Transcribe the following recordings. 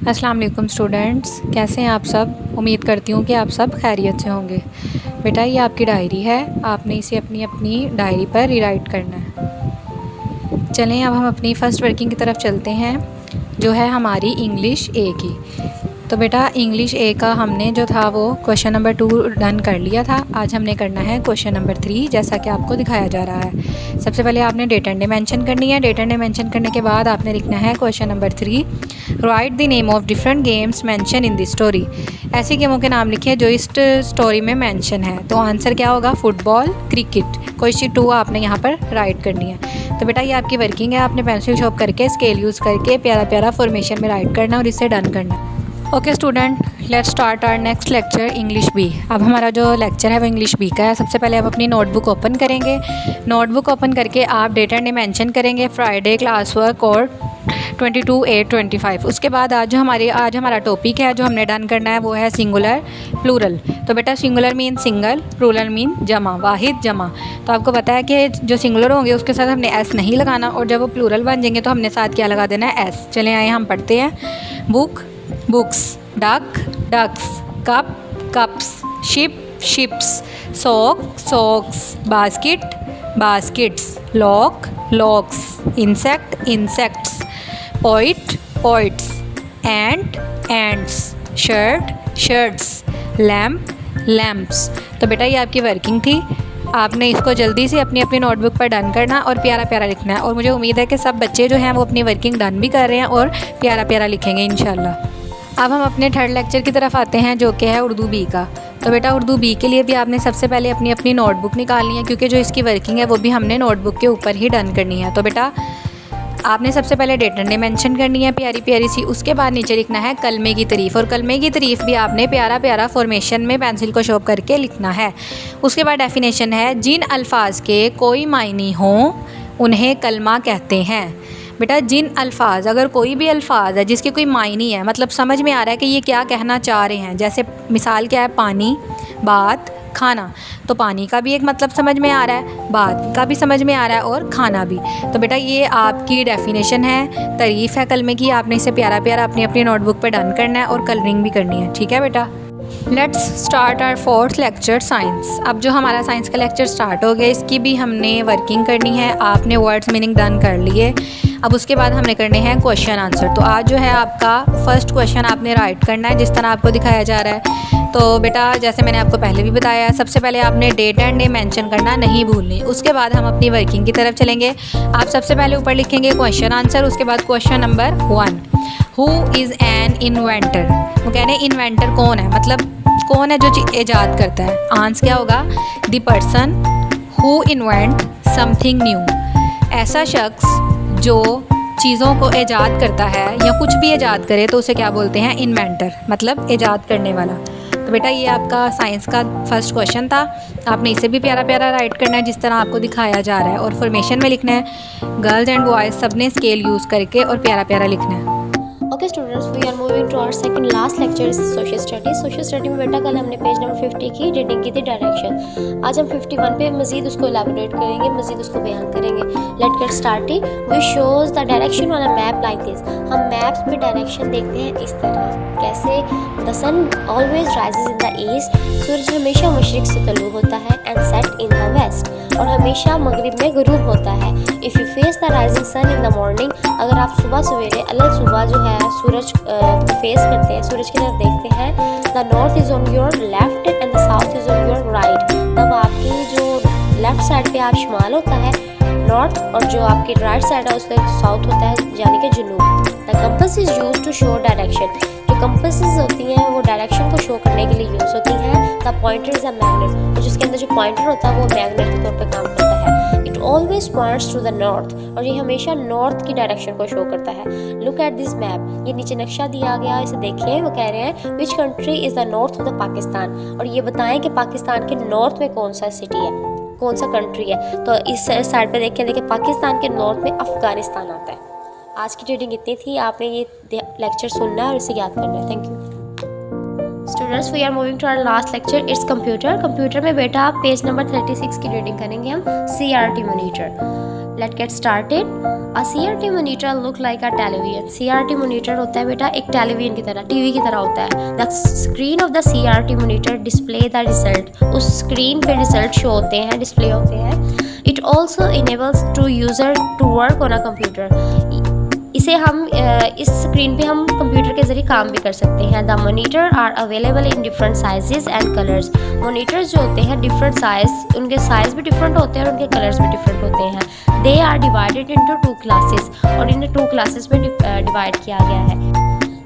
अस्सलाम वालेकुम स्टूडेंट्स, कैसे हैं आप सब। उम्मीद करती हूँ कि आप सब खैरियत से होंगे। बेटा ये आपकी डायरी है, आपने इसे अपनी अपनी डायरी पर रीराइट करना है। चलें अब हम अपनी फ़र्स्ट वर्किंग की तरफ चलते हैं, जो है हमारी इंग्लिश ए की। तो बेटा इंग्लिश ए का हमने जो था वो क्वेश्चन नंबर 2 डन कर लिया था। आज हमने करना है क्वेश्चन नंबर 3, जैसा कि आपको दिखाया जा रहा है। सबसे पहले आपने डेट एंड डे मेंशन करनी है। डेट एंड डे मेंशन करने के बाद आपने लिखना है question number 3, right the name of different games mention in the story. ऐसी गेमों के नाम लिखिए जो इस स्टोरी में मेंशन है। तो आंसर क्या होगा, फुटबॉल, क्रिकेट। क्वेश्चन 2 आपने यहाँ पर राइट करनी है। तो बेटा ये आपकी वर्किंग है, आपने पेंसिल शॉर्प करके स्केल यूज़ करके प्यारा प्यारा फॉर्मेशन में राइट करना और इसे डन करना। Okay student, let's start our next lecture English B. अब हमारा जो लेक्चर है वो इंग्लिश बी का है। सबसे पहले आप अपनी नोटबुक ओपन करेंगे। नोटबुक ओपन करके आप डेट एंड डे मेंशन करेंगे, फ्राइडे, क्लास वर्क और 22/8/25। उसके बाद आज हमारा टॉपिक है जो हमने डन करना है वो है सिंगुलर प्लूरल। तो बेटा singular mean single, plural mean जमा, वाहिद जमा। तो आपको पता है कि जो सिंगुलर होंगे उसके साथ हमने एस नहीं लगाना, और जब वो प्लूरल बन जाएंगे तो हमने साथ क्या लगा देना है, एस। चले आए हम पढ़ते हैं। Book, books, duck, ducks, cup, cups, ship, ships, sock, socks, basket, baskets, lock, locks, insect, insects, poet, poets, ant, ants, shirt, shirts, lamp, lamps. तो बेटा ये आपकी वर्किंग थी। आपने इसको जल्दी से अपनी अपनी नोटबुक पर डन करना और प्यारा प्यारा लिखना है। और मुझे उम्मीद है कि सब बच्चे जो हैं वो अपनी वर्किंग डन भी कर रहे हैं और प्यारा प्यारा लिखेंगे इंशाल्लाह। अब हम अपने थर्ड लेक्चर की तरफ आते हैं, जो कि है उर्दू बी का। तो बेटा उर्दू बी के लिए भी आपने सबसे पहले अपनी अपनी नोटबुक निकालनी है, क्योंकि जो इसकी वर्किंग है वो भी हमने नोटबुक के ऊपर ही डन करनी है। तो बेटा आपने सबसे पहले डेट एंड डे मेंशन करनी है प्यारी प्यारी सी। उसके बाद नीचे लिखना है कलमे की तारीफ़, और कलमे की तारीफ़ भी आपने प्यारा प्यारा फॉर्मेशन में पेंसिल को शॉर्प करके लिखना है। उसके बाद डेफिनेशन है, जिन अल्फाज के कोई मायने हों उन्हें कलमा कहते हैं। बेटा जिन अल्फाज, अगर कोई भी अल्फाज है जिसके कोई मायने है, मतलब समझ में आ रहा है कि ये क्या कहना चाह रहे हैं, जैसे मिसाल क्या है, पानी, बात, खाना। तो पानी का भी एक मतलब समझ में आ रहा है, बात का भी समझ में आ रहा है और खाना भी। तो बेटा ये आपकी डेफिनेशन है, तारीफ़ है कलमे की। आपने इसे प्यारा प्यारा अपनी अपनी नोटबुक पर डन करना है और कलरिंग भी करनी है, ठीक है बेटा। Let's start our fourth lecture science. अब जो हमारा साइंस का लेक्चर स्टार्ट हो गया, इसकी भी हमने वर्किंग करनी है। आपने वर्ड्स मीनिंग डन कर लिए। अब उसके बाद हमने करने हैं क्वेश्चन आंसर। तो आज जो है आपका फर्स्ट क्वेश्चन आपने राइट करना है जिस तरह आपको दिखाया जा रहा है। तो बेटा जैसे मैंने आपको पहले भी बताया, सबसे पहले आपने डेट एंड डे मेंशन करना नहीं भूलनी। उसके बाद हम अपनी वर्किंग की तरफ चलेंगे। आप सबसे पहले ऊपर लिखेंगे क्वेश्चन आंसर। उसके बाद question number 1, who is an inventor. वो कह रहे हैं इन्वेंटर कौन है, मतलब कौन है जो चीज़ ईजाद करता है। आंसर क्या होगा, the person who invent something new. ऐसा शख्स जो चीज़ों को ईजाद करता है या कुछ भी ईजाद करे तो उसे क्या बोलते हैं, इन्वेंटर, मतलब ईजाद करने वाला। तो बेटा ये आपका साइंस का फर्स्ट क्वेश्चन था। आपने इसे भी प्यारा प्यारा राइट करना है जिस तरह आपको दिखाया जा रहा है, और फॉर्मेशन में लिखना है। गर्ल्स एंड बॉयज़ सब ने स्केल यूज़ करके और प्यारा प्यारा लिखना है। Okay students, we are moving to our second last lecture social study. Social study में बेटा कल हमने पेज नंबर 50 की रीडिंग की थी, डायरेक्शन। आज हम 51 पे मजीद उसको एलैबोरेट करेंगे, मजीद उसको बयान करेंगे। Let's get started. We shows the direction on a map like this. हम मैप्स पे डायरेक्शन देखते हैं इस तरह। कैसे, the sun always rises in the east. सूरज हमेशा मशरिक से तलू होता है, and set in the west, और हमेशा मगरिब में गुरूब होता है। If you face the rising sun in the morning, अगर आप सुबह सवेरे अलग सुबह जो है सूरज को फेस करते हैं, सूरज की तरफ देखते हैं, the north is on your left and the south is on your right. तब आपकी जो लेफ्ट साइड पे आप शुमाल होता है नॉर्थ, और जो आपकी राइट साइड है उस पर साउथ होता है, यानी कि जुनूब। The compass is use to show direction. जो कंपसेस होती हैं वो डायरेक्शन को शो करने के लिए यूज़ होती हैं। The pointer is a magnet, और जिसके अंदर जो पॉइंटर होता है वो मैग्नेट के तौर पर काम करता है। It always points to the north, और ये हमेशा नॉर्थ की डायरेक्शन को शो करता है। लुक एट दिस मैप, ये नीचे नक्शा दिया गया, इसे देखिए। वो कह रहे हैं which country is the north of the Pakistan, और ये बताएं कि पाकिस्तान के नॉर्थ में कौन सा सिटी है, कौन सा कंट्री है। तो इस साइड पे देखिए पाकिस्तान के नॉर्थ में अफगानिस्तान आता है। आज की रीडिंग इतनी थी। आपने ये लेक्चर सुनना है और इसे याद करना है। Thank you students. We are moving to our last lecture, it's computer. Computer में बेटा पेज नंबर 36 की रीडिंग करेंगे हम, CRT monitor. Let's get started. A CRT monitor look like a television. CRT monitor होता है बेटा एक टेलीविजन की तरह, टीवी की तरह होता है. The screen of the CRT monitor display the result. उस स्क्रीन पे रिजल्ट शो होते हैं, डिस्प्ले होते हैं. It also enables to user to work on a computer. इसे हम इस स्क्रीन पे हम कंप्यूटर के ज़रिए काम भी कर सकते हैं. The monitor are available in different sizes and colours. Monitors जो होते हैं डिफरेंट साइज़, उनके साइज़ भी डिफरेंट होते हैं और उनके कलर्स भी डिफरेंट होते हैं. They are divided into 2 classes और इन्हें 2 क्लासेस में डिवाइड किया गया है.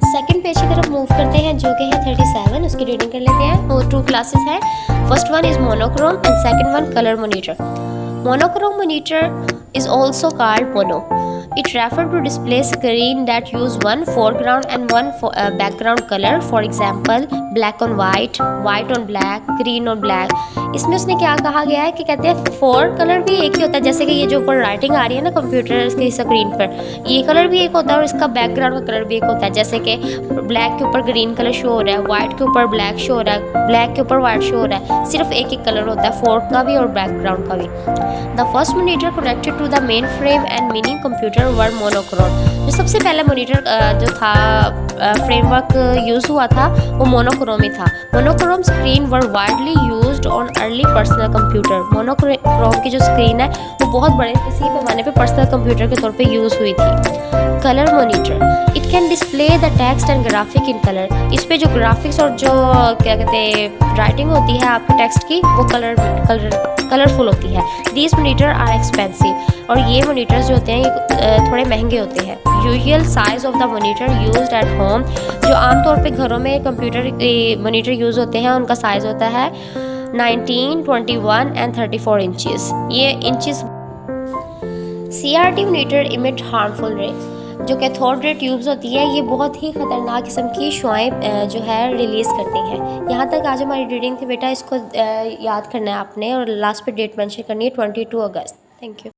सेकंड पेज की तरफ मूव करते हैं जो कि है 37. उसकी रीडिंग कर लेते हैं. वो 2 क्लासेस हैं. First one is monochrome and second one colour monitor. Monochrome monitor is also called mono. It refers to display screen that use one foreground and one background color. For example, black on white, white on black, green on black. इसमें उसने क्या कहा गया है कि कहते हैं four colour भी एक ही होता है. जैसे कि ये जो ऊपर राइटिंग आ रही है ना कंप्यूटर की स्क्रीन पर, ये कलर भी एक होता है और इसका बैकग्राउंड का कलर भी एक होता है. जैसे कि ब्लैक के ऊपर ग्रीन कलर शो हो रहा है, वाइट के ऊपर ब्लैक शो हो रहा है, ब्लैक के ऊपर वाइट शो हो रहा है. सिर्फ एक ही कलर होता है, फोर का भी और बैकग्राउंड का भी. The first monitor connected to the mainframe and mini computer were monochrome. जो सबसे पहला मॉनिटर जो था फ्रेमवर्क यूज़ हुआ था वो मोनोक्रोम ही था. Monochrome screen were widely used on early personal computer. Monochrome की जो स्क्रीन है वो बहुत बड़े किसी पैमाने पे पर्सनल कंप्यूटर के तौर पे यूज़ हुई थी. Colour monitor it can display the text and graphic in colour. इस पे जो ग्राफिक्स और जो क्या कहते हैं राइटिंग होती है आपके टेक्स्ट की वो कलरफुल होती है. दीज मोनीटर आर एक्सपेंसिव और ये मोनीटर्स जो होते हैं ये थोड़े महंगे होते हैं. Usual size of the monitor used at home. जो आमतौर पे घरों में कंप्यूटर मोनीटर यूज़ होते हैं उनका साइज़ होता है 19, 21 एंड 34 इंचेस. ये inches. CRT monitor emit harmful rays. जो कैथोड रे ट्यूब्स होती है ये बहुत ही ख़तरनाक किस्म की शुआएं जो है रिलीज़ करती हैं. यहाँ तक आज हमारी रीडिंग थी बेटा. इसको याद करना है आपने और लास्ट पे डेट मेंशन करनी है 22 अगस्त. Thank you.